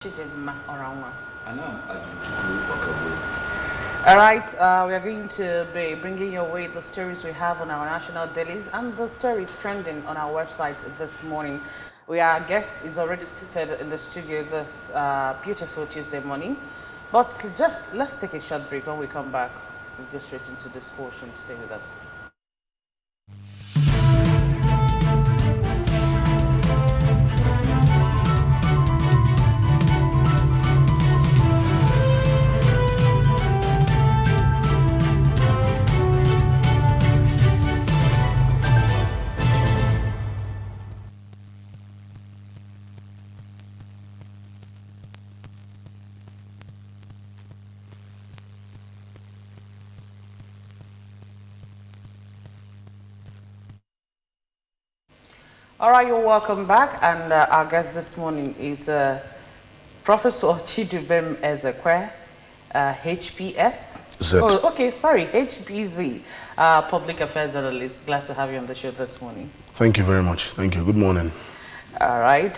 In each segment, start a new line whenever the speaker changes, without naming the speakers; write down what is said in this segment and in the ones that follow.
Chidinma Oranwa.
I know Ajuju.
All right, we are going to be bringing your way the stories we have on our national dailies and the stories trending on our website this morning. Our guest is already seated in the studio this beautiful Tuesday morning. But let's take a short break. When we come back, we'll go straight into this portion. Stay with us. All right, you're welcome back. And our guest this morning is Professor Chidubem Ezekwe, HPS.
Z.
Oh, okay, sorry, HPZ, Public Affairs Analyst. Glad to have you on the show this morning.
Thank you very much. Thank you. Good morning.
All right,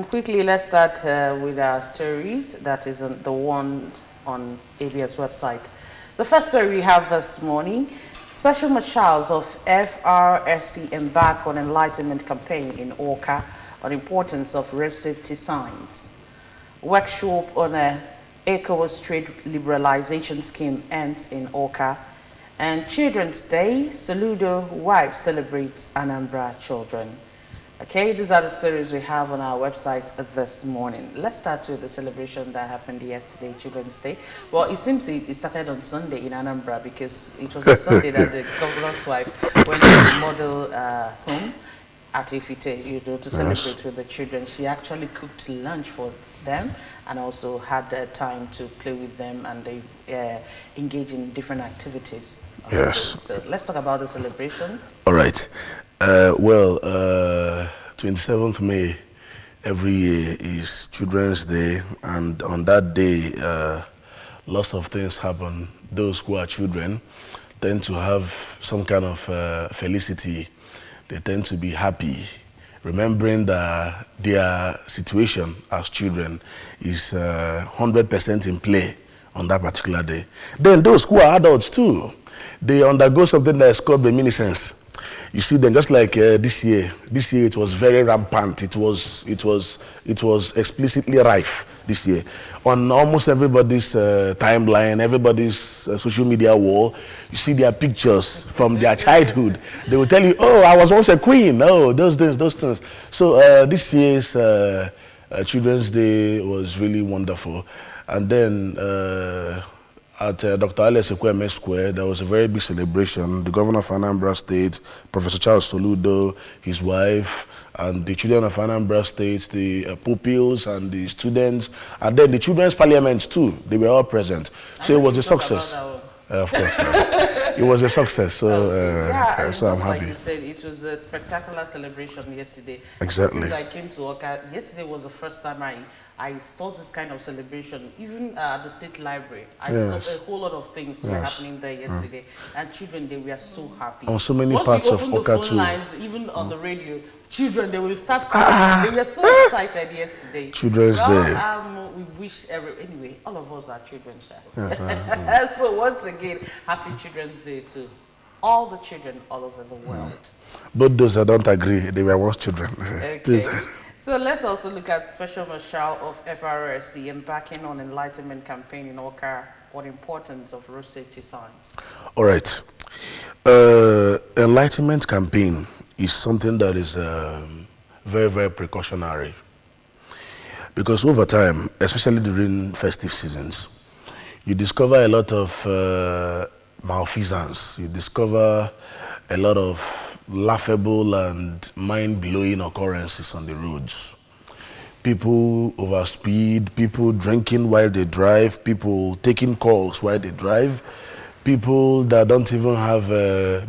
quickly, let's start with our stories. That is on the one on ABS website. The first story we have this morning: Special Marshals of FRSC embark on enlightenment campaign in Awka on importance of road safety signs. Workshop on a ECOWAS trade liberalization scheme ends in Awka. And Children's Day, Soludo wife celebrates Anambra children. Okay, these are the stories we have on our website this morning. Let's start with the celebration that happened yesterday, Children's Day. Well, it seems it started on Sunday in Anambra because it was on Sunday that the governor's wife went to the model home at Ifite, to celebrate with the children. She actually cooked lunch for them and also had time to play with them, and they engage in different activities.
Yes.
So let's talk about the celebration.
All right. 27th May every year is Children's Day, and on that day, lots of things happen. Those who are children tend to have some kind of felicity. They tend to be happy, remembering that their situation as children is 100% in play on that particular day. Then those who are adults too, they undergo something that is called reminiscence. You see them just like this year. This year it was very rampant. It was explicitly rife this year. On almost everybody's timeline, everybody's social media wall, you see their pictures from their childhood. They will tell you, "Oh, I was once a queen." Oh, those things. So this year's Children's Day was really wonderful. And then at Dr. Alex Ekweme Square, there was a very big celebration. The governor of Anambra State, Professor Charles Soludo, his wife, and the children of Anambra State, the pupils and the students, and then the children's parliament too. They were all present. So it was a success. Of course. It was a success. So, so I'm happy.
Like you said, it was a spectacular celebration yesterday.
Exactly.
Since I came to Awka, yesterday was the first time I saw this kind of celebration, even at the State Library. I saw a whole lot of things were happening there yesterday, and children, they were so happy.
On so many
Once
parts
we
of
opened the
Awka
phone
too.
lines, even on the radio, children, they will start crying. They were so excited yesterday.
Children's Day.
We wish anyway, all of us are children,
Yes,
so once again, happy Children's Day to all the children all over the world.
But those that don't agree, they were once children.
Okay. So let's also look at Special Marshal of FRSC embarking on enlightenment campaign in Awka on importance of road safety signs.
All right. Enlightenment campaign is something that is very, very precautionary. Because over time, especially during festive seasons, you discover a lot of malfeasance. You discover a lot of laughable and mind-blowing occurrences on the roads. People overspeed, people drinking while they drive, people taking calls while they drive, people that don't even have the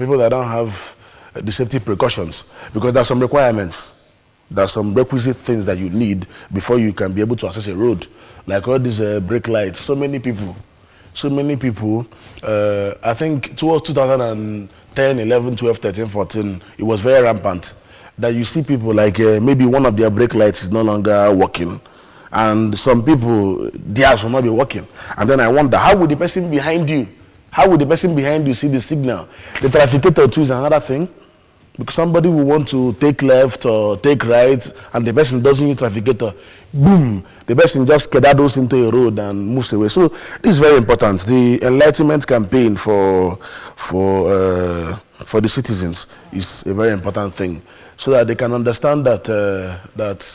safety precautions, because there are some requirements. There are some requisite things that you need before you can be able to access a road, like all these brake lights. So many people. I think towards 2010, 11, 12, 13, 14, it was very rampant that you see people like maybe one of their brake lights is no longer working, and some people, theirs will not be working. And then I wonder, how would the person behind you see the signal? The trafficator too is another thing. Because somebody will want to take left or take right, and the person doesn't use trafficator, boom, the person just skedaddles into a road and moves away. So this is very important. The enlightenment campaign for the citizens is a very important thing, so that they can understand that that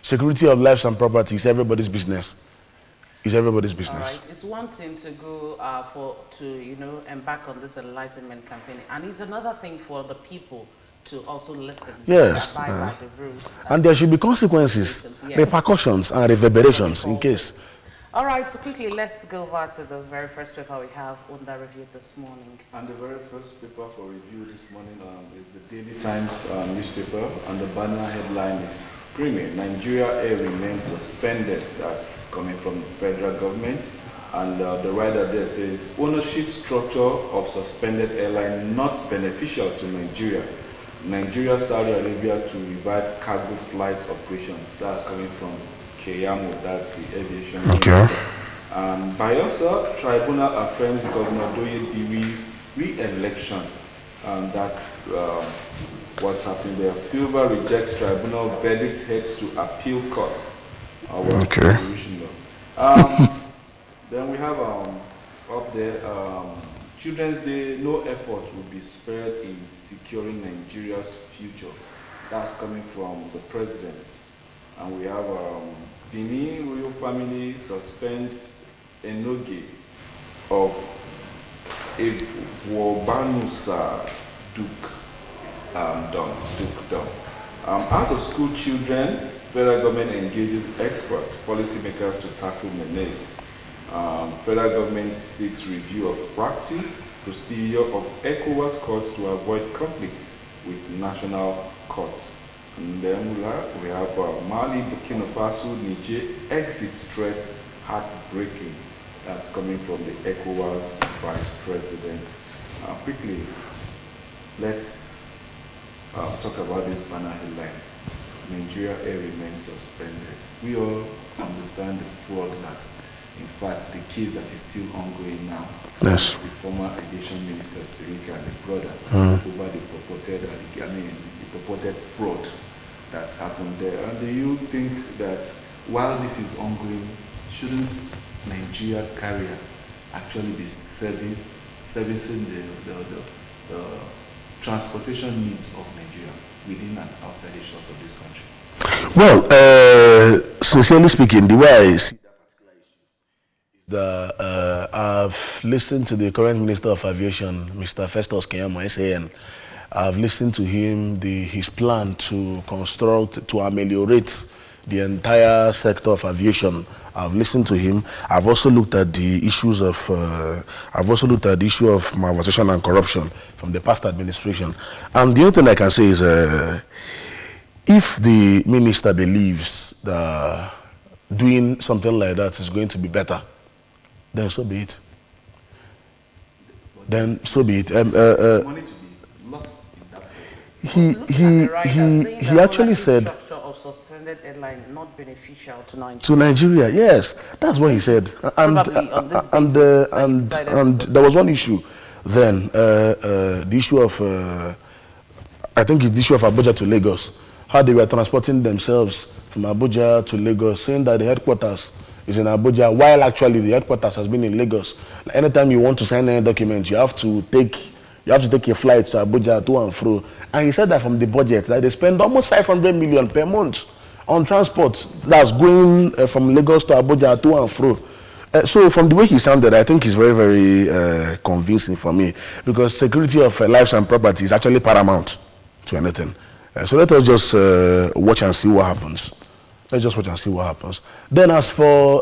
security of lives and property is everybody's business. It's everybody's business.
All right. It's one thing to go to embark on this enlightenment campaign, and it's another thing for the people to also listen.
Yes.
And abide by the rules.
And there should be consequences,
yes,
repercussions, and reverberations in case.
All right, so quickly, let's go over to the very first paper we have under review this morning.
And the very first paper for review this morning is the Daily Times newspaper, and the banner headline is screaming, Nigeria Air remains suspended. That's coming from the federal government. And the writer there says, ownership structure of suspended airline not beneficial to Nigeria. Nigeria, Saudi Arabia to revive cargo flight operations. That's coming from Keyamo, that's the aviation.
Okay.
Bayelsa Tribunal affirms Governor Doye Diri's re-election. And that's what's happening there. Silva rejects tribunal verdict, heads to appeal court.
Okay.
Then we have up there, Children's Day, no effort will be spared in securing Nigeria's future. That's coming from the president. And we have Benin royal family suspends Enoge of Ewobanusa Duke Dom. Out of school children, federal government engages experts, policymakers to tackle menace. Federal government seeks review of practice, procedure of ECOWAS courts to avoid conflict with national courts. And then we have Mali, Burkina Faso, Niger, exit threat, heartbreaking. That's coming from the ECOWAS Vice President. Quickly, let's talk about this banner headline. Nigeria Air remains suspended. We all understand the fraud that's, in fact, the case that is still ongoing now.
Yes.
The former aviation minister, Sirika, and the brother, over the purported fraud that's happened there. And do you think that while this is ongoing, shouldn't Nigeria carrier actually be servicing the transportation needs of Nigeria within and outside the shores of this country?
Well, sincerely speaking, the way I see that particular issue is that I've listened to the current Minister of Aviation, Mr. Festus Keyamo, SAN. I've listened to him, his plan to construct, to ameliorate the entire sector of aviation. I've listened to him. I've also looked at the issues of, issue of malversation and corruption from the past administration. And the only thing I can say is, if the minister believes that doing something like that is going to be better, then so be it. Then so be it.
Money to be lost in that process.
He actually said,
of suspended airline not beneficial to Nigeria.
To Nigeria, yes, that's what he said. And there was one issue then, the issue of, I think it's the issue of Abuja to Lagos, how they were transporting themselves from Abuja to Lagos, saying that the headquarters is in Abuja, while actually the headquarters has been in Lagos. Like anytime you want to sign any document, you have to take a flight to Abuja to and fro. And he said that from the budget, that they spend almost 500 million per month on transport that's going from Lagos to Abuja to and fro. So from the way he sounded, I think he's very, very convincing for me, because security of lives and property is actually paramount to anything. So let us just watch and see what happens. Let's just watch and see what happens. Then as for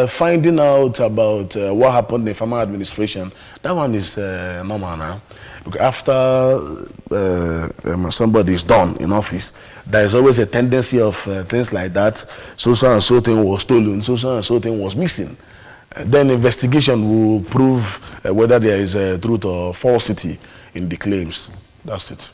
finding out about what happened in the former administration, that one is normal now. Because after somebody is done in office, there is always a tendency of things like that. So and so thing was stolen, so and so thing was missing. Then investigation will prove whether there is truth or falsity in the claims. That's it.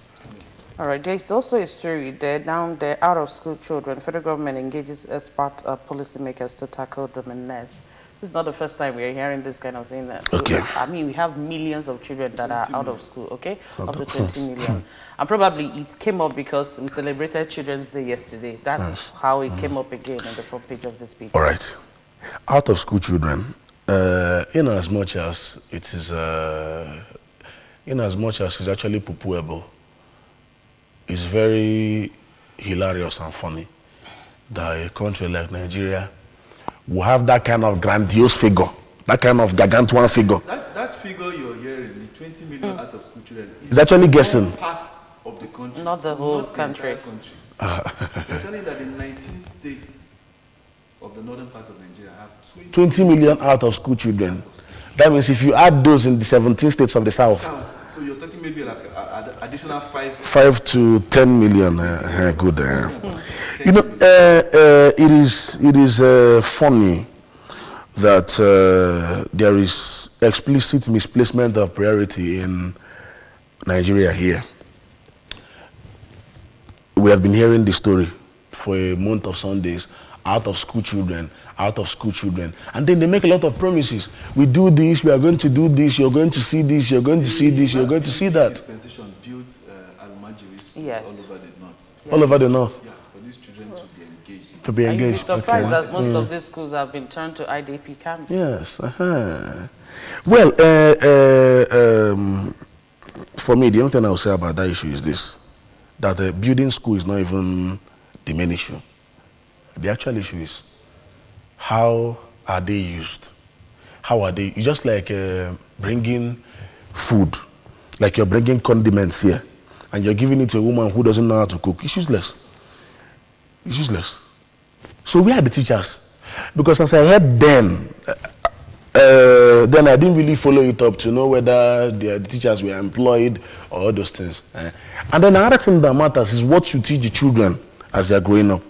All right, there's also a story there down there, out of school children. Federal government engages expert policymakers to tackle the menace. This is not the first time we are hearing this kind of thing.
Okay.
I mean, we have millions of children that are out of school, okay? Up to 20 million. And probably it came up because we celebrated Children's Day yesterday. That's how it came up again on the front page of this paper.
All right. Out of school children, in as much as it is, actually poo-pooable, it's very hilarious and funny that a country like Nigeria will have that kind of grandiose figure, that kind of gargantuan figure.
That figure you're hearing, the 20 million out of school children,
It's actually guessing.
part of the country.
Not the whole
not
country.
The entire country. They're telling that the 19 states of the northern part of Nigeria have
20 million out of school children. That means if you add those in the 17 states of the South,
counts. So you're talking maybe like additional
5 to 10 million. Good. You know, it is funny that there is explicit misplacement of priority in Nigeria here. We have been hearing this story for a month of Sundays. Out of school children, and then they make a lot of promises. We do this, we are going to do this, you're going to see this, you're going to see this, you're going to see that.
Dispensation built Al-Majiri schools
Yes.
all over the north.
All over the north.
Yeah, for these children to be engaged.
To be
And you'll be
engaged.
surprised
Okay.
that most of these schools have been turned to IDP camps.
Yes. Well, for me, the only thing I will say about that issue is this: that building school is not even the main issue. The actual issue is how are they used? How are they? It's just like bringing food, like you're bringing condiments here, and you're giving it to a woman who doesn't know how to cook. It's useless. It's useless. So where are the teachers? Because as I heard then I didn't really follow it up to know whether the teachers were employed or all those things. And then another thing that matters is what you teach the children as they're growing up.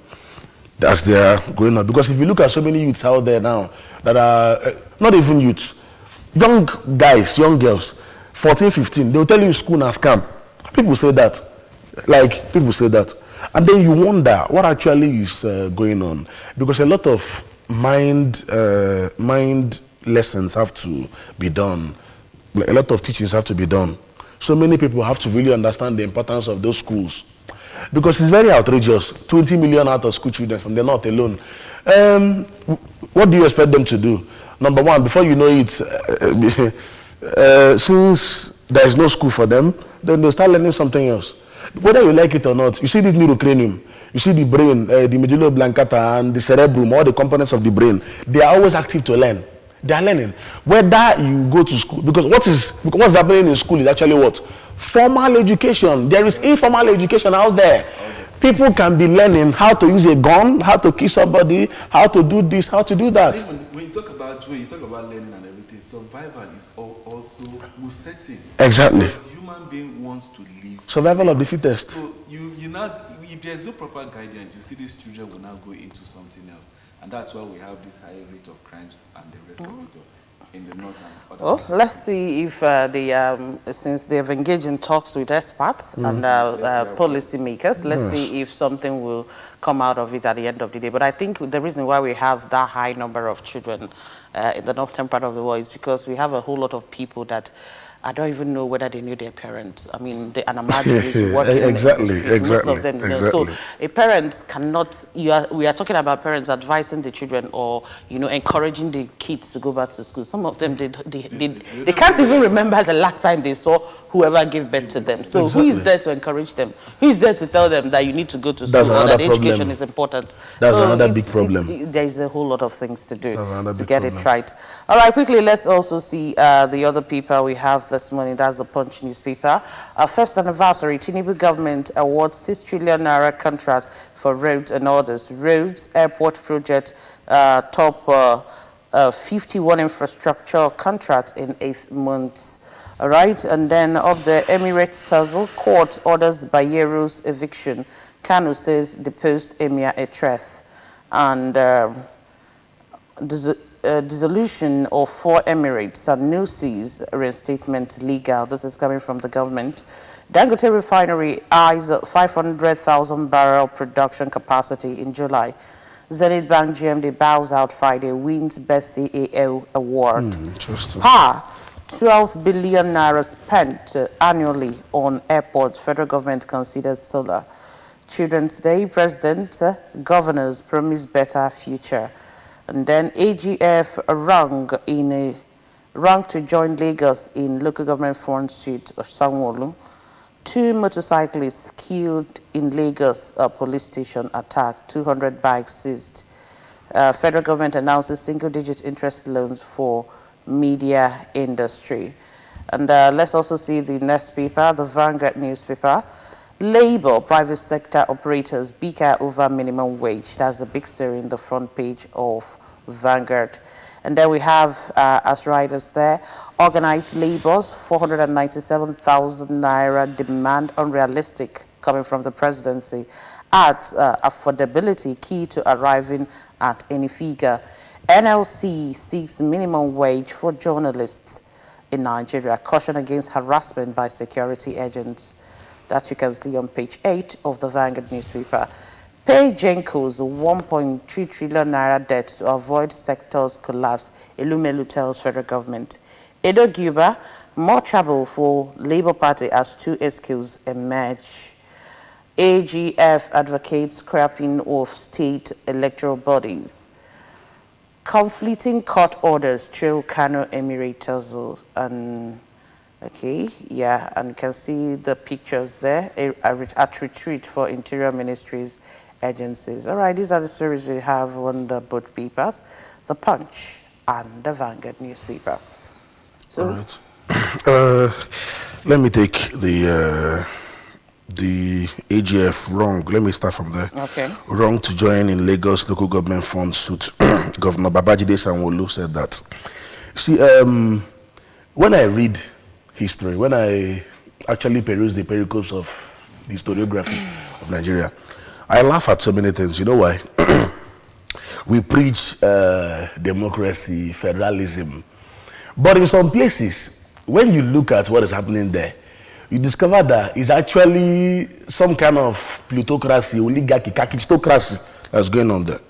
Because if you look at so many youths out there now that are not even youths, young guys, young girls, 14, 15, they'll tell you school na scam. People say that. And then you wonder what actually is going on. Because a lot of mind lessons have to be done. A lot of teachings have to be done. So many people have to really understand the importance of those schools. Because it's very outrageous. 20 million out of school children from the north alone. What do you expect them to do? Number one, before you know it, since there is no school for them, then they'll start learning something else. Whether you like it or not, you see this neurocranium, you see the brain, the medulla oblongata and the cerebrum, all the components of the brain, they are always active to learn. They are learning. Whether you go to school, because what's happening in school is actually what? Formal education. There is informal education out there. People can be learning how to use a gun, how to kill somebody, how to do this, how to do that.
Even when you talk about learning and everything, survival is also setting.
Exactly.
Because human being wants to live.
Survival of the fittest.
So you now, if there's no proper guidance, you see these children will now go into something else, and that's why we have this high rate of crimes and the rest of it in the north and other.
Well, let's see if since they have engaged in talks with experts and policymakers, let's see if something will come out of it at the end of the day. But I think the reason why we have that high number of children in the northern part of the world is because we have a whole lot of people that I don't even know whether they knew their parents. I mean, the Anamadi is working
Exactly.
most of them. So a parent cannot, we are talking about parents advising the children or, encouraging the kids to go back to school. Some of them, they can't even remember the last time they saw whoever gave birth to them. So who is there to encourage them? Who is there to tell them that you need to go to school or that education is important?
That's another big problem.
There's a whole lot of things to do to get it right. All right, quickly, let's also see the other paper we have this morning. That's the Punch newspaper. First anniversary, Tinubu government awards 6 trillion naira contract for roads and others. Roads, airport project, top 51 infrastructure contracts in 8 months. All right, and then of the Emirates tussle, court orders Bayero's eviction. Kanu says deposed Emir Etreth. And dissolution of 4 emirates and new seas reinstatement legal. This is coming from the government. Dangote Refinery eyes 500,000 barrel production capacity in July. Zenith Bank GMD bows out Friday, wins Best CAO award.
Interesting.
12 billion naira spent annually on airports. Federal government considers solar. Children's Day, President, governors promise better future. And then AGF rung to join Lagos in local government front suit of Sanwo-Olu. 2 motorcyclists killed in Lagos police station attack. 200 bikes seized. Federal government announces single-digit interest loans for media industry. And let's also see the next paper, the Vanguard newspaper. Labor, private sector operators bicker over minimum wage. That's the big story in the front page of Vanguard. And then we have, as riders there, organized labors, 497,000 naira demand, unrealistic, coming from the presidency. Adds affordability key to arriving at any figure. NLC seeks minimum wage for journalists in Nigeria. Caution against harassment by security agents. That you can see on page 8 of the Vanguard newspaper. Pay Genco's 1.3 trillion naira debt to avoid sector's collapse. Elumelu tells federal government. Edo Guba, more trouble for Labour Party as 2 SQs emerge. AGF advocates scrapping of state electoral bodies. Conflicting court orders trail Kano Emirates and okay, yeah, and you can see the pictures there at retreat for Interior Ministries agencies. All right, these are the stories we have on the both papers, the Punch and the Vanguard newspaper. So,
all right. Let me take the AGF wrong. Let me start from there.
okay.
Wrong to join in Lagos local government fund suit. Governor Babajide Sanwo-Olu said that. See, when I read history, when I actually peruse the pericles of the historiography of Nigeria, I laugh at so many things. You know why? We preach democracy, federalism. But in some places, when you look at what is happening there, you discover that it's actually some kind of plutocracy, oligarchy, kakistocracy that's going on there.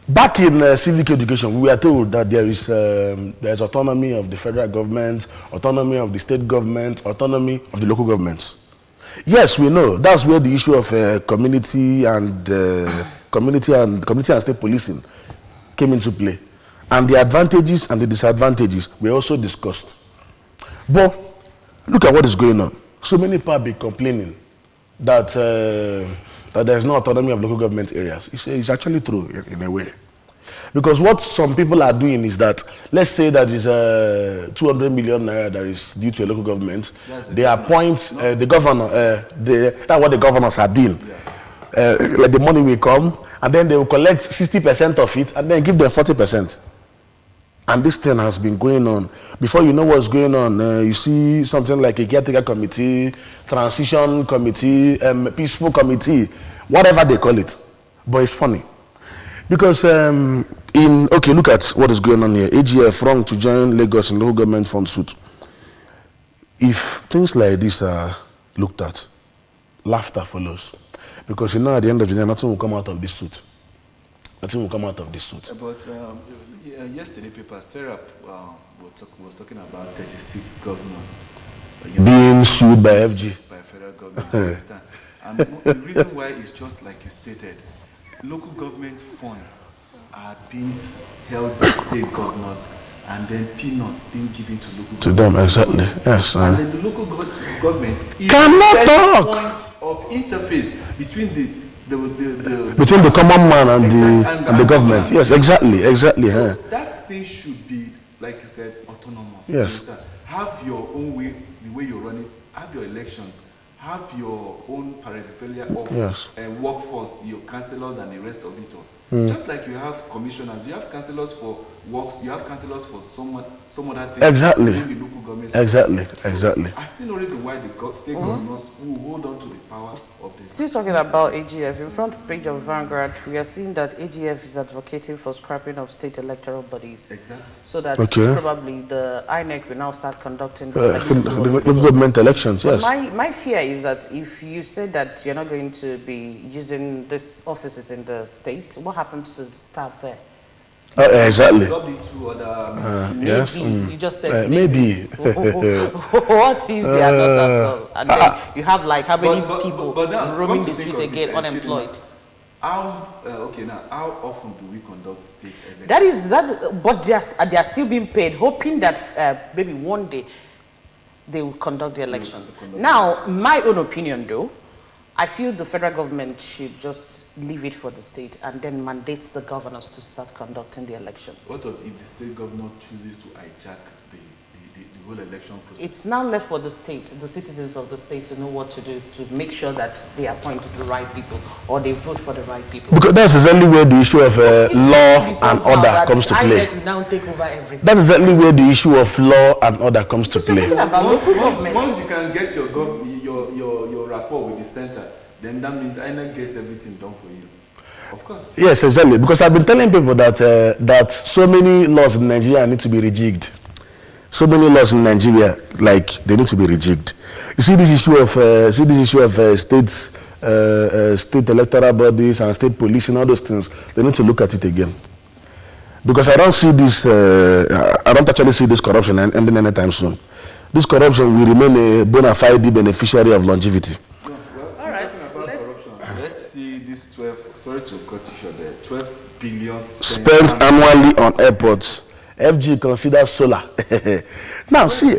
Back in civic education, we were told that there's autonomy of the federal government, autonomy of the state government, autonomy of the local government. Yes, we know that's where the issue of community and state policing came into play, and the advantages and the disadvantages were also discussed. But look at what is going on. So many people be complaining that that there's no autonomy of local government areas. It's actually true in a way. Because what some people are doing is that, let's say that is 200 million naira that is due to a local government, they appoint the governor, that's what the governors are doing. Yeah. Like the money will come, and then they will collect 60% of it, and then give them 40%. And this thing has been going on. Before you know what's going on, you see something like a caretaker committee, transition committee, peaceful committee, whatever they call it. But it's funny. Because, look at what is going on here. AGF wrong to join Lagos in local government fund suit. If things like this are looked at, laughter follows. Because at the end of the day, nothing will come out of this suit. Nothing will come out of this suit.
But yesterday, paper Serap was talking about 36 governors
being sued by FG.
By federal government, you understand? And the reason why is just like you stated, local government funds are being held by state governors, and then peanuts being given to local
to them, exactly. Yes.
And then the local government is
cannot
the
talk.
Point of interface between
between the common man and the government. Yes, exactly.
So that thing should be, like you said, autonomous.
Yes.
Have your own way, the way you're running. Have your elections. Have your own paraphernalia of workforce, your councillors and the rest of it all. Just like you have commissioners, you have councillors for works, you have councillors for some other things.
Exactly.
within the local government.
Exactly.
I see no reason why the state governors will hold on to the powers of the.
Still talking about AGF, in front page of Vanguard, we are seeing that AGF is advocating for scrapping of state electoral bodies.
Exactly.
So that probably the INEC will now start conducting
the government elections, yes.
My fear is that if you say that you're not going to be using these offices in the state, what happens to the staff there?
Exactly.
Yes. You just said
maybe.
What if they are not absorbed? And then you have like how many people roaming the street again, unemployed?
How often do we conduct state elections?
But they are still being paid, hoping that maybe one day they will conduct the election. Now, my own opinion though, I feel the federal government should just leave it for the state and then mandates the governors to start conducting the election.
What if the state governor chooses to hijack the whole election process?
It's now left for the state, the citizens of the state, to know what to do to make sure that they appoint the right people or they vote for the right people.
Because that's exactly where the issue of law and order comes to play.
Now take over everything.
That's exactly where the issue of law and order comes to play.
Once you can get your rapport with the center, then that means INEC gets everything done for you. Of course.
Yes, exactly. Because I've been telling people that that so many laws in Nigeria need to be rejigged. So many laws in Nigeria, like they need to be rejigged. You see this issue of state electoral bodies and state police and all those things. They need to look at it again. Because I don't see this. I don't actually see this corruption ending anytime soon. This corruption will remain a bona fide beneficiary of longevity.
Sorry to cut you short there. 12 billion
spent annually on airports. FG considers solar. Now see,
do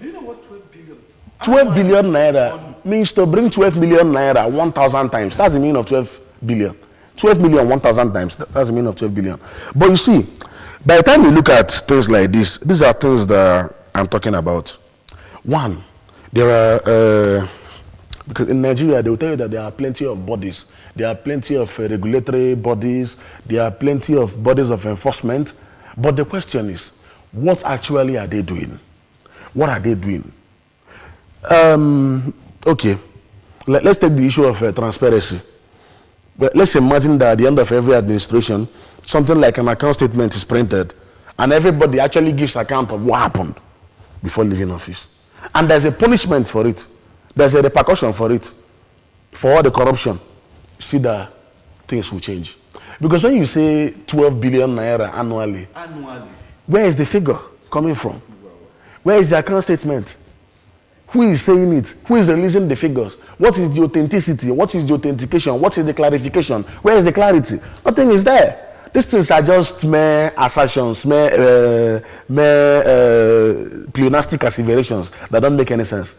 you know what 12 billion?
12 billion naira means to bring 12 million naira 1,000 times. That's the meaning of 12 billion. 12 million 1,000 times. That's the meaning of 12 billion. But you see, by the time you look at things like this, these are things that I'm talking about. One, there are because in Nigeria they will tell you that there are plenty of bodies. There are plenty of regulatory bodies. There are plenty of bodies of enforcement. But the question is, what actually are they doing? What are they doing? Okay, let's take the issue of transparency. But let's imagine that at the end of every administration, something like an account statement is printed, and everybody actually gives account of what happened before leaving office. And there's a punishment for it. There's a repercussion for it, for all the corruption. See that things will change. Because when you say 12 billion naira annually, where is the figure coming from? Where is the account statement? Who is saying it? Who is releasing the figures? What is the authenticity? What is the authentication? What is the clarification? Where is the clarity? Nothing is there. These things are just mere assertions, mere pleonastic asseverations that don't make any sense.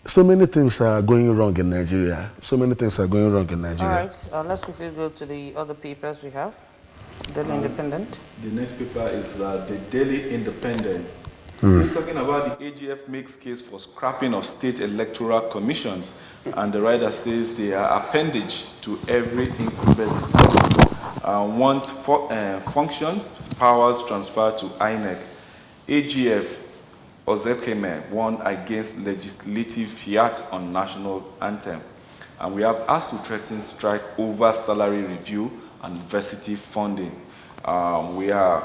So many things are going wrong in Nigeria. So many things are going wrong in Nigeria.
All right, let's quickly go to the other papers we have. Daily Independent.
The next paper is the Daily Independent. Still talking about the AGF makes case for scrapping of state electoral commissions, and the writer says they are appendage to every incumbent want functions, powers transferred to INEC. AGF Ozekeme won against legislative fiat on national anthem. And we have ASU threatening strike over salary review and university funding. We are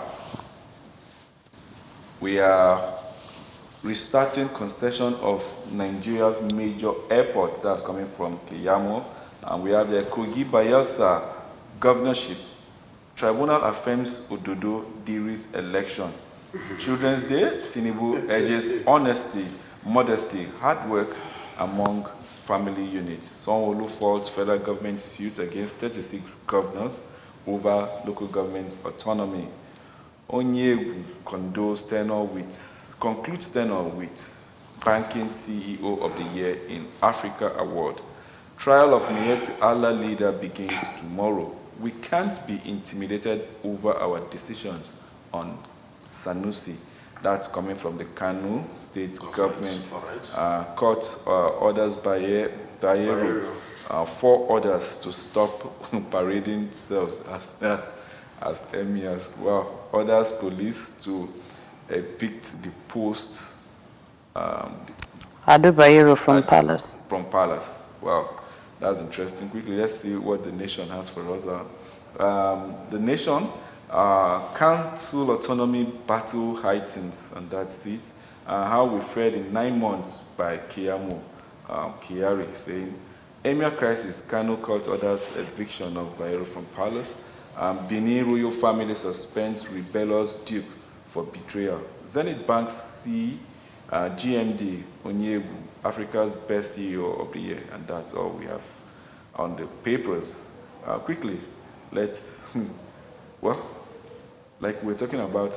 restarting concession of Nigeria's major airports. That's coming from Keyamo. And we have the Kogi Bayelsa governorship. Tribunal affirms Ododo Diri's election. Children's Day, Tinubu urges honesty, modesty, hard work among family units. Sanwo-Olu faults federal government suit against 36 governors over local government autonomy. Onyegu concludes tenure with Banking CEO of the Year in Africa Award. Trial of Miyetti Allah leader begins tomorrow. We can't be intimidated over our decisions on Sanusi. That's coming from the Kano State Government. Court orders Bayero
4 orders to stop parading themselves as emirs. Well, orders police to evict the post.
Ado Bayero from Palace.
From Palace. Well, that's interesting. Quickly, let's see what the nation has for us. The nation, council autonomy battle heightened, and that's it. How we fared in 9 months by Kiari, saying, Emir crisis, Kano court orders eviction of Bayero from Palace. Benin royal family suspends rebellious dupe for betrayal. Zenith Bank C, GMD, Onyebu, Africa's best CEO of the year, and that's all we have on the papers. Quickly, let's, well, like we're talking about,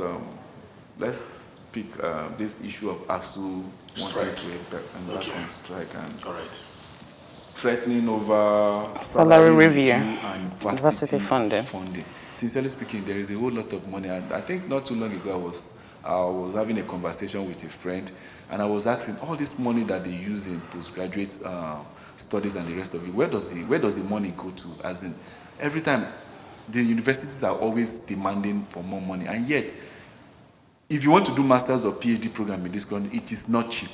let's pick this issue of ASU wanting to embark on strike and threatening over
Salary review
and
university funding.
Sincerely speaking, there is a whole lot of money. And I think not too long ago, I was having a conversation with a friend, and I was asking, all this money that they use in postgraduate studies and the rest of it, where does the money go to? As in, every time, the universities are always demanding for more money, and yet, if you want to do master's or PhD program in this country, it is not cheap.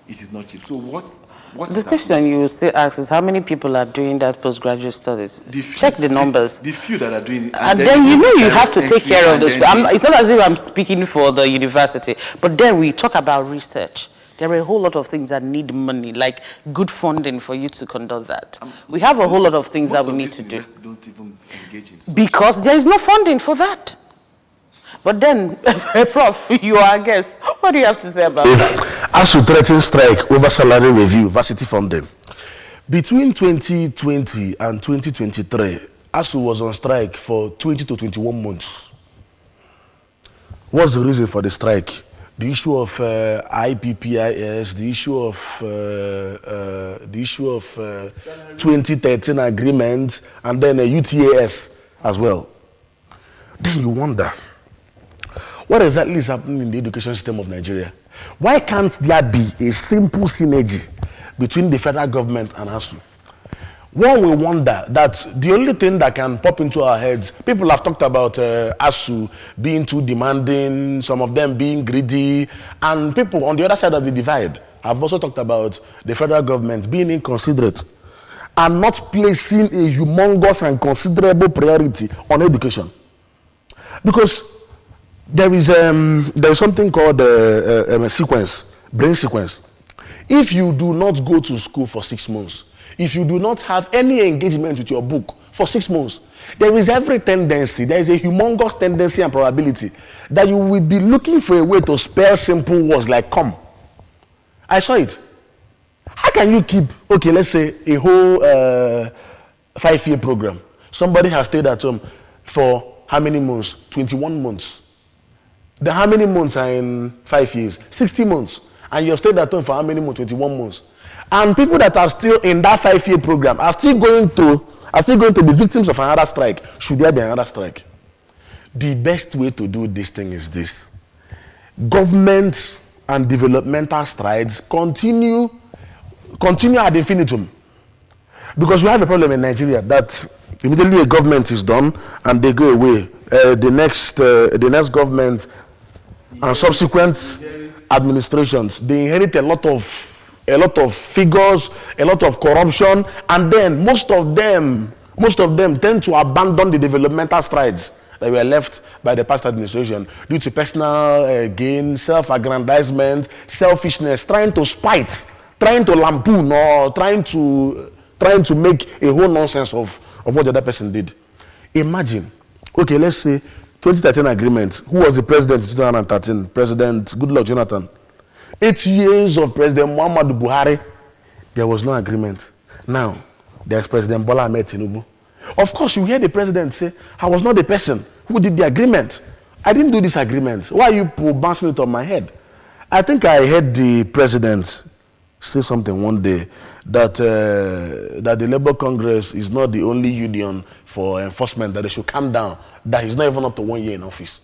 It is not cheap. So what
The question you will still ask is how many people are doing that postgraduate studies? Check the numbers.
The few that are doing it.
And then you know you have to take care of those. It's not as if I'm speaking for the university, but then we talk about research. There are a whole lot of things that need money, like good funding for you to conduct that. We have a whole lot of things that we need to do.
Don't even engage in
because there is no funding for that. But then, Prof, you are a guest. What do you have to say about that?
ASU threatened strike over salary review, varsity funding. Between 2020 and 2023, ASU was on strike for 20 to 21 months. What's the reason for the strike? The issue of IPPIS, the issue of 2013 agreement, and then a UTAS as well. Then you wonder, what exactly is happening in the education system of Nigeria? Why can't there be a simple synergy between the federal government and ASU? One will wonder that the only thing that can pop into our heads, people have talked about ASU being too demanding, some of them being greedy, and people on the other side of the divide have also talked about the federal government being inconsiderate and not placing a humongous and considerable priority on education. Because there is something called sequence, brain sequence. If you do not go to school for 6 months, if you do not have any engagement with your book for 6 months, there is every tendency, there is a humongous tendency and probability that you will be looking for a way to spell simple words like come. I saw it. How can you keep, okay, let's say a whole 5-year program. Somebody has stayed at home for how many months? 21 months. Then how many months are in 5 years? 60 months. And you have stayed at home for how many months? 21 months. And people that are still in that 5-year program are still going to be victims of another strike. Should there be another strike? The best way to do this thing is this. Government and developmental strides continue ad infinitum. Because we have a problem in Nigeria that immediately a government is done and they go away. The next government and subsequent administrations, they inherit a lot of figures, a lot of corruption, and then most of them tend to abandon the developmental strides that were left by the past administration due to personal gain, self-aggrandizement, selfishness, trying to spite, trying to lampoon, or trying to make a whole nonsense of what the other person did. Imagine, okay, let's say 2013 agreement. Who was the president in 2013? President Goodluck Jonathan. 8 years of President Muhammadu Buhari, there was no agreement. Now, there's President Bola Ahmed Tinubu. Of course, you hear the president say, I was not the person who did the agreement. I didn't do this agreement. Why are you bouncing it on my head? I think I heard the president say something one day that the Labour Congress is not the only union for enforcement, that they should calm down, that he's not even up to 1 year in office.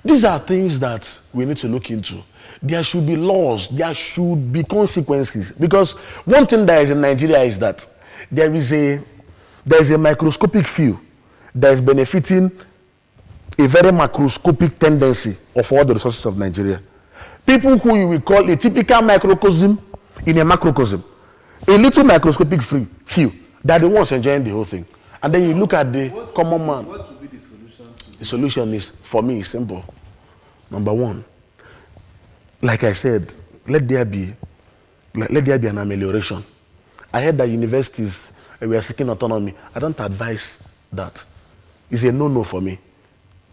These are things that we need to look into. There should be laws, there should be consequences. Because one thing that is in Nigeria is that there is a microscopic few that is benefiting a very macroscopic tendency of all the resources of Nigeria. People who you will call a typical microcosm in a macrocosm, a little microscopic few, they're the ones enjoying the whole thing. And then you look at the common man.
What would be the solution to this?
The solution is, for me, simple. Number one, like I said, let there be an amelioration. I heard that universities we are seeking autonomy. I don't advise that. It's a no-no for me.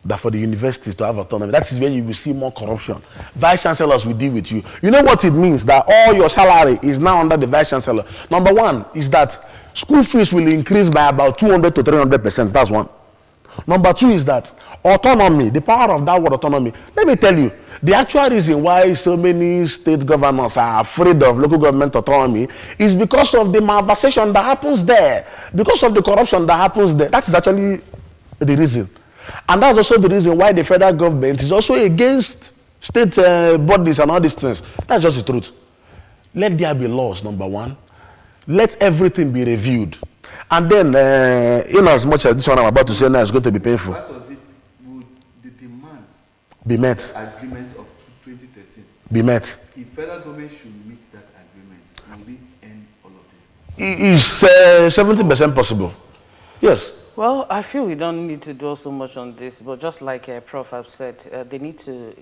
That for the universities to have autonomy. That is where you will see more corruption. Vice chancellors will deal with you. You know what it means? That all your salary is now under the vice chancellor. Number one is that school fees will increase by about 200 to 300%. That's one. Number two is that autonomy, the power of that word autonomy. Let me tell you, the actual reason why so many state governors are afraid of local government autonomy is because of the malversation that happens there, because of the corruption that happens there. That is actually the reason. And that's also the reason why the federal government is also against state bodies and all these things. That's just the truth. Let there be laws, number one. Let everything be reviewed. And then, in as much as this one I'm about to say now is going to be painful.
Part of it would the demands
be met.
Agreement of 2013.
Be met.
If federal government should meet that agreement, will it end all of this?
Is 70% possible? Yes.
Well, I feel we don't need to dwell so much on this, but just like Prof have said, they need to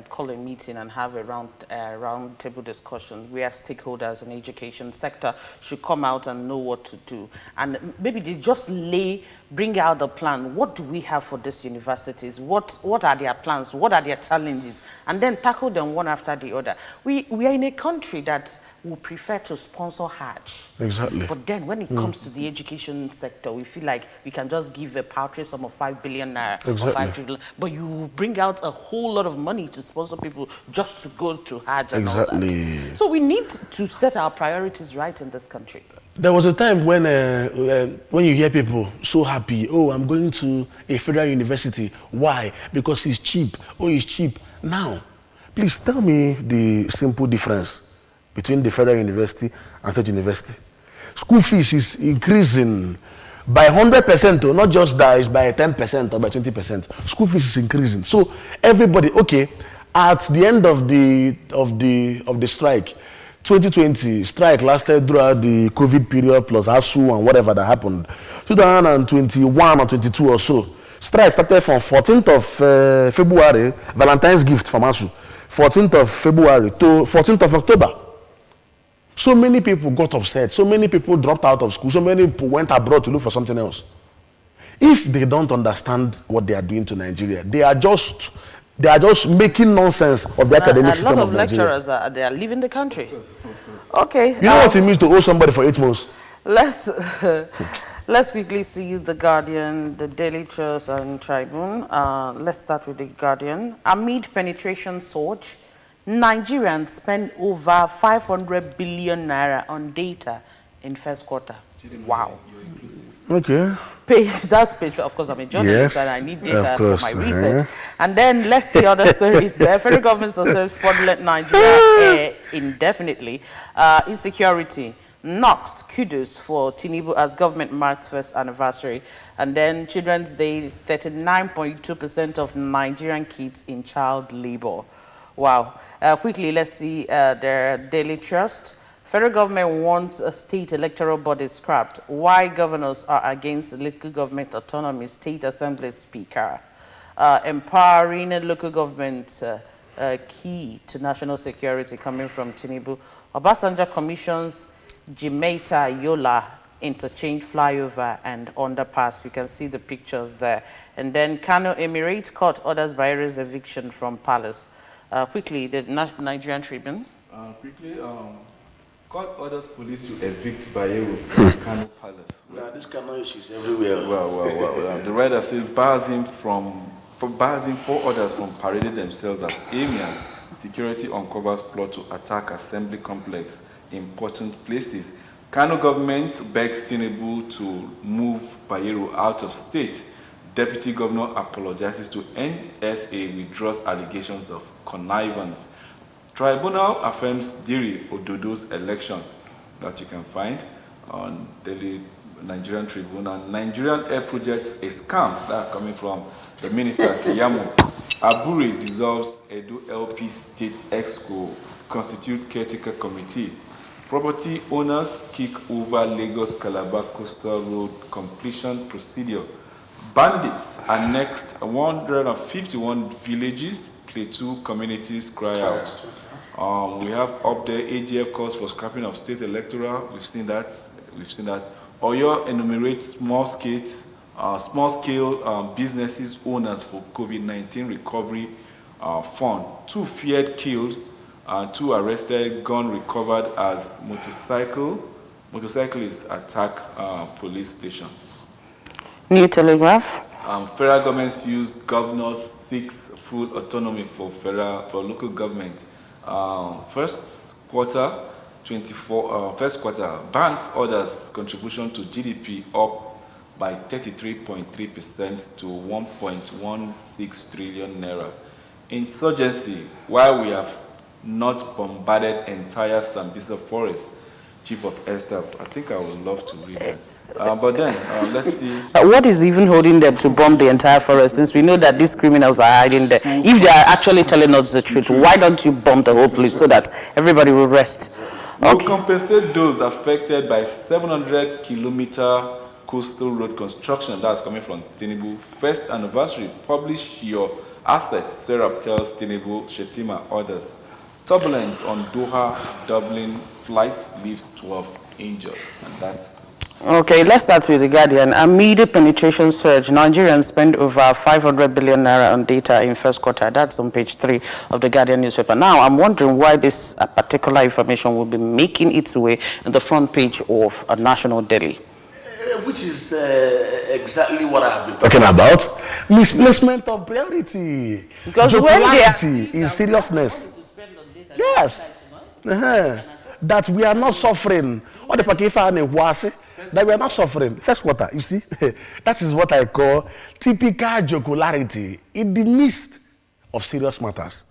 call a meeting and have a round table discussion where stakeholders in the education sector should come out and know what to do. And maybe they just bring out the plan. What do we have for these universities? What are their plans? What are their challenges? And then tackle them one after the other. We are in a country that would prefer to sponsor Hajj.
Exactly.
But then when it comes to the education sector, we feel like we can just give a paltry sum of 5 billion naira or 5 trillion. But you bring out a whole lot of money to sponsor people just to go to Hajj and all that. So we need to set our priorities right in this country.
There was a time when you hear people so happy, oh, I'm going to a federal university. Why? Because it's cheap. Oh, it's cheap. Now, please tell me the simple difference between the federal university and state university. School fees is increasing by 100%, not just that, it's by 10% or by 20%. School fees is increasing. So everybody, okay, at the end of the strike, 2020 strike lasted throughout the COVID period plus ASU and whatever that happened. 2021 or 22 or so. Strike started from 14th of February, Valentine's gift from ASU, 14th of February to 14th of October. So many people got upset. So many people dropped out of school. So many people went abroad to look for something else. If they don't understand what they are doing to Nigeria, they are just making nonsense of the academic system of Nigeria.
A lot of lecturers they are leaving the country. Okay.
You know what it means to owe somebody for 8 months?
Let's quickly see The Guardian, The Daily Trust, and Tribune. Let's start with The Guardian. Amid penetration surge, Nigerians spend over 500 billion naira on data in first quarter. Wow.
Okay.
That's page. Of course, I'm a journalist and I need data for my research. And then let's see other stories. The federal government says fraudulent Nigeria indefinitely. Insecurity. Knocks kudos for Tinubu as government marks first anniversary. And then Children's Day, 39.2% of Nigerian kids in child labor. Wow. Quickly, let's see their Daily Trust. Federal government wants a state electoral body scrapped. Why governors are against local government autonomy? State Assembly Speaker. Empowering local government key to national security coming from Tinubu. Obasanjo commissions Jimeta Yola interchange flyover and underpass. You can see the pictures there. And then Kano Emirate Court orders Bayeri's eviction from palace. Quickly, the Nigerian Tribune.
Court orders police to evict Bayero from Kano Palace.
Yeah, this Kano issues everywhere.
Well. The writer says bars him 4 orders from parading themselves as emirs. Security uncovers plot to attack assembly complex in important places. Kano government begs Tinubu to move Bayero out of state. Deputy governor apologizes to NSA, withdraws allegations of connivance. Tribunal affirms Diri Ododo's election, that you can find.
on Daily Nigerian Tribune. And Nigerian Air Projects a scam. That's coming from the Minister Keyamo. Aburi dissolves Edo LP State Exco, constitute caretaker committee. Property owners kick over Lagos Calabar Coastal Road completion procedure. Bandits annexed 151 villages. Plateau communities cry out. We have up there AGF calls for scrapping of state electoral. We've seen that. Oyo enumerates small-scale businesses owners for COVID-19 recovery fund. 2 feared killed, 2 arrested, gun recovered as motorcyclists attack police station.
New Telegraph.
Federal governments use governors seeks full autonomy for local government. First quarter banks orders contribution to GDP up by 33.3% to 1.16 trillion naira. Insurgency, while we have not bombarded entire Sambisa forest. Chief of Air Staff, I think I would love to read that. But then, let's see.
What is even holding them to bomb the entire forest, since we know that these criminals are hiding there? If they are actually telling us the truth, why don't you bomb the whole place so that everybody will rest?
We'll compensate those affected by 700-kilometer coastal road construction. That's coming from Tinubu. First anniversary, publish your assets. Serap tells Tinubu, Shetima orders. Turbulence on Doha-Dublin flight leaves 12 injured. And that's...
Okay, let's start with The Guardian. Amid a penetration surge, Nigerians spend over 500 billion naira on data in first quarter. That's on page 3 of The Guardian newspaper. Now, I'm wondering why this particular information will be making its way on the front page of a national daily.
Which is exactly what I have been talking about. Misplacement of priority.
Because when they are
in seriousness. Yes. That we are not suffering. That we are not suffering. First quarter, you see, that is what I call typical jocularity in the midst of serious matters.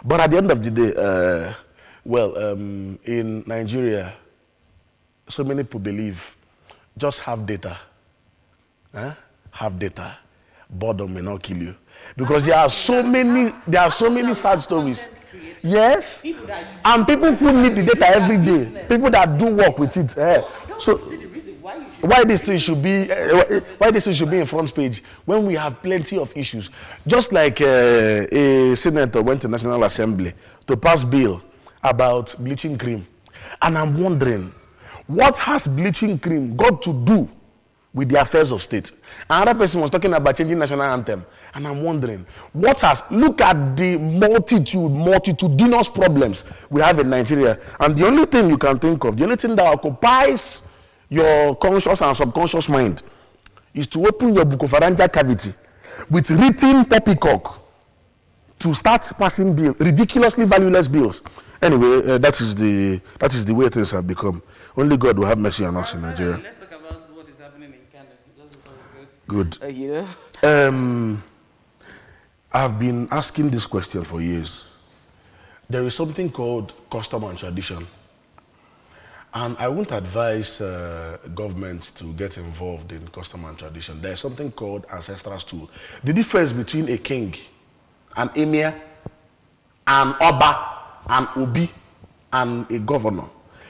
But at the end of the day, in Nigeria, so many people believe just have data. Have data. Boredom may not kill you. Because there are so many sad stories. Yes, and people who need the data every day, people that do work with it. So why this thing should be in front page when we have plenty of issues? Just like a senator went to National Assembly to pass bill about bleaching cream, and I'm wondering what has bleaching cream got to do with the affairs of state? Another person was talking about changing national anthem, and I'm wondering look at the multitudinous problems we have in Nigeria, and the only thing you can think of, the only thing that occupies your conscious and subconscious mind is to open your bucopharyngeal cavity with written poppycock to start passing bills, ridiculously valueless bills. Anyway, that is the way things have become. Only God will have mercy on us in Nigeria.
Let's talk about what is happening in Canada.
Good. I've been asking this question for years. There is something called custom and tradition. And I won't advise government to get involved in custom and tradition. There's something called ancestral stool. The difference between a king, an emir, an oba, an obi, and a governor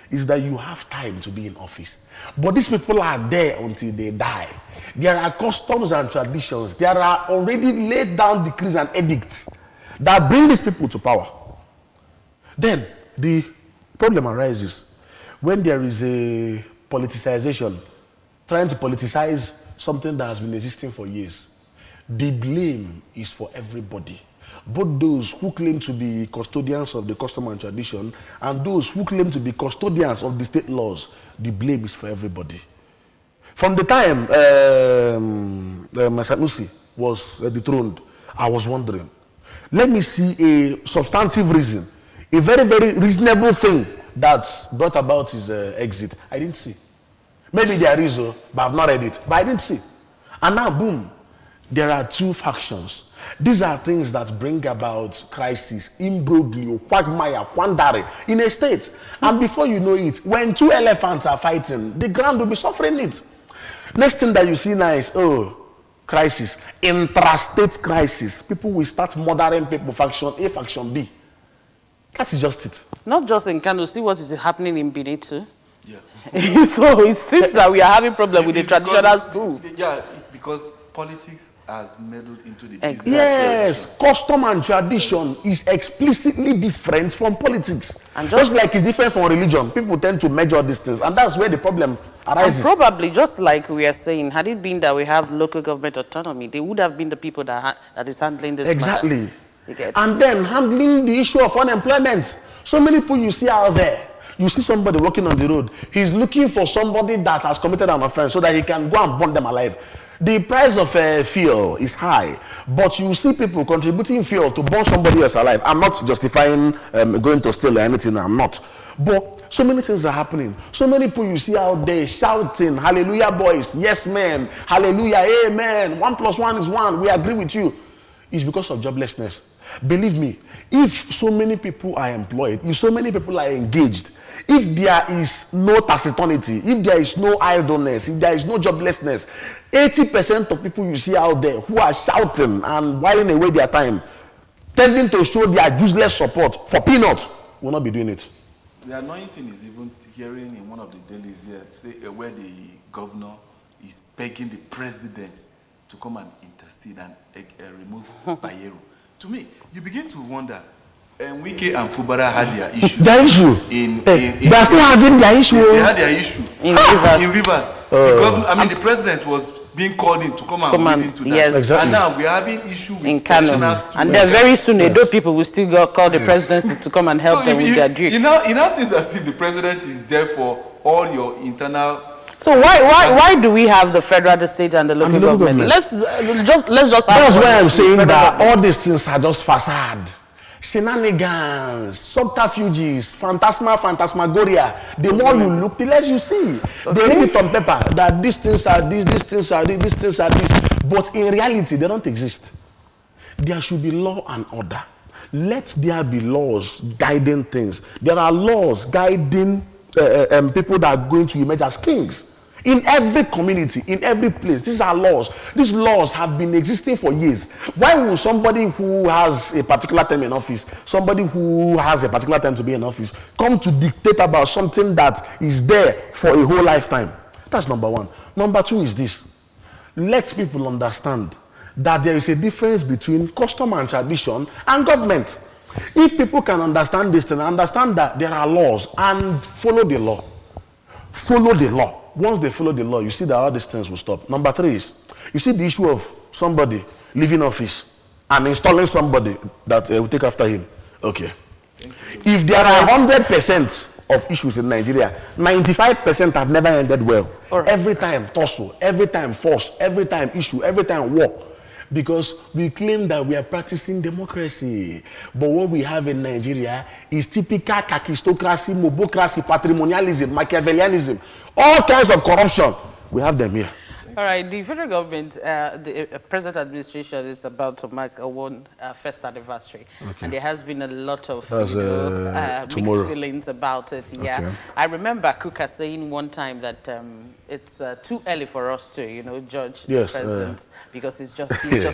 is that you have time to be in office. But these people are there until they die. There are customs and traditions. There are already laid down decrees and edicts that bring these people to power. Then the problem arises when there is a politicization, trying to politicize something that has been existing for years. The blame is for everybody. Both those who claim to be custodians of the custom and tradition and those who claim to be custodians of the state laws, the blame is for everybody. From the time Sanusi was dethroned, I was wondering, let me see a substantive reason, a very, very reasonable thing that brought about his exit. I didn't see. Maybe there is, but I've not read it. But I didn't see. And now, boom, there are two factions. These are things that bring about crisis, imbroglio, quagmire, quandary in a state. And before you know it, when two elephants are fighting, the ground will be suffering it. Next thing that you see now is, crisis, intrastate crisis. People will start murdering people, faction A, faction B. That is just it.
Not just in Kano, see what is happening in Benin too.
Yeah.
So it seems that we are having problem with the traditionals too.
Yeah, because politics has meddled into the business.
Exactly.
Yes, custom and tradition is explicitly different from politics.
And
just like it's different from religion, people tend to measure these things, and that's where the problem arises.
And probably, just like we are saying, had it been that we have local government autonomy, they would have been the people that is handling this
Exactly.
matter. You get?
And then handling the issue of unemployment. So many people you see out there, you see somebody walking on the road, he's looking for somebody that has committed an offense so that he can go and burn them alive. The price of fuel is high, but you see people contributing fuel to burn somebody else alive. I'm not justifying going to steal or anything, I'm not. But so many things are happening. So many people you see out there shouting, hallelujah boys, yes man, hallelujah, amen, 1 + 1 is 1, we agree with you. It's because of joblessness. Believe me, if so many people are employed, if so many people are engaged, if there is no taciturnity, if there is no idleness, if there is no joblessness, 80% of people you see out there who are shouting and whiling away their time, tending to show their useless support for peanuts, will not be doing it.
The annoying thing is even hearing in one of the dailies here, where the governor is begging the president to come and intercede and remove Bayero. To me, you begin to wonder, Wike and Fubara had their issue.
Their issue? They are still having their issue.
They had their issue.
In Rivers.
In Rivers. The president was being called in to come and lead into that.
Yes.
Exactly.
And now we're having issue with
In Kano.
pensioners too.
And then very soon, Edo people will still call the presidency to come and help them with their drink.
It now seems as if the president is there for all your internal.
So why do we have the federal, the state, and the local government? Let's just.
That's why I'm saying that all these things are just facade, shenanigans, subterfuges, phantasmagoria. The more you look, the less you see. They read it on paper that these things are this, these things are this, these things are this, but in reality they don't exist. There should be law and order. Let there be laws guiding things. There are laws guiding people that are going to emerge as kings. In every community, in every place, these are laws. These laws have been existing for years. Why would somebody who has a particular term in office, somebody who has a particular time to be in office, come to dictate about something that is there for a whole lifetime? That's number one. Number two is this. Let people understand that there is a difference between custom and tradition and government. If people can understand this and understand that there are laws and follow the law, follow the law. Once they follow the law, you see that all these things will stop. Number three is, you see the issue of somebody leaving office and installing somebody that will take after him. Okay. If there are 100% of issues in Nigeria, 95% have never ended well. Right. Every time tussle, every time force, every time issue, every time war. Because we claim that we are practicing democracy. But what we have in Nigeria is typical kakistocracy, mobocracy, patrimonialism, Machiavellianism, all kinds of corruption. We have them here.
All right, the federal government, the present administration is about to mark a first anniversary. Okay. And there has been a lot of mixed feelings about it. Yeah, okay. I remember Kuka saying one time that it's too early for us to, judge the president because he's just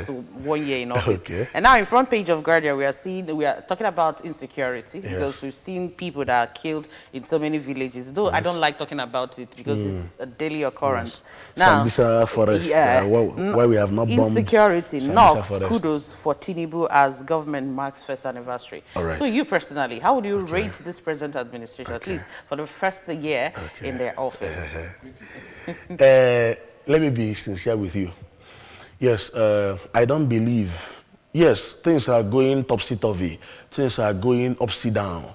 1 year in office. Okay. And now in front page of Guardian, we are talking about insecurity because we've seen people that are killed in so many villages. Though I don't like talking about it because it's a daily occurrence. Now.
Forest, why we have not bombed
insecurity. Knocks kudos for Tinubu as government marks first anniversary.
Right.
So you personally, how would you rate this present administration, at least for the first year in their office?
Let me be sincere with you. Yes, I don't believe. Yes, things are going topsy-turvy. Things are going upside down.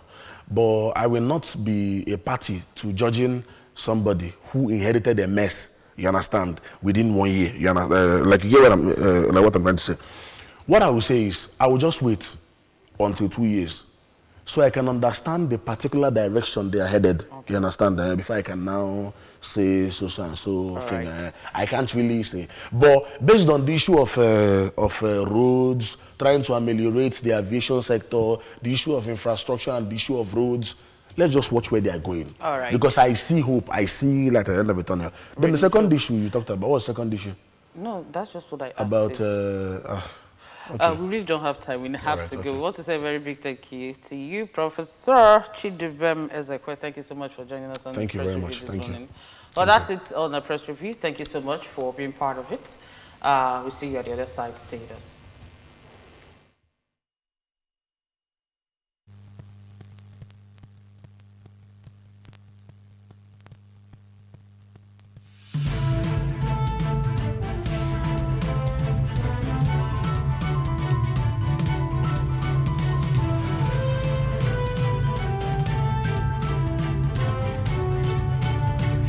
But I will not be a party to judging somebody who inherited a mess. You understand? Within 1 year, you understand? Like you get what I'm trying to say. What I will say is, I will just wait until 2 years, so I can understand the particular direction they are headed. You understand? Before I can now say so and so thing.
right.
I can't really say. But based on the issue of roads, trying to ameliorate the aviation sector, the issue of infrastructure and the issue of roads, let's just watch where they are going.
All right.
Because I see hope. I see light at the end of the tunnel. Then the second issue you talked about, what's the second issue?
No, that's just what I asked.
About,
you.
okay.
We really don't have time. We have
Alright,
to go.
okay.
We want to say a very big thank you to you, Professor Chidubem Ezekwe. Thank you so much for joining us on
Thank
the
you
press
very
review
much.
this
Thank you.
morning. Well, that's it on the press review. Thank you so much for being part of it. We'll see you at the other side. Stay with us.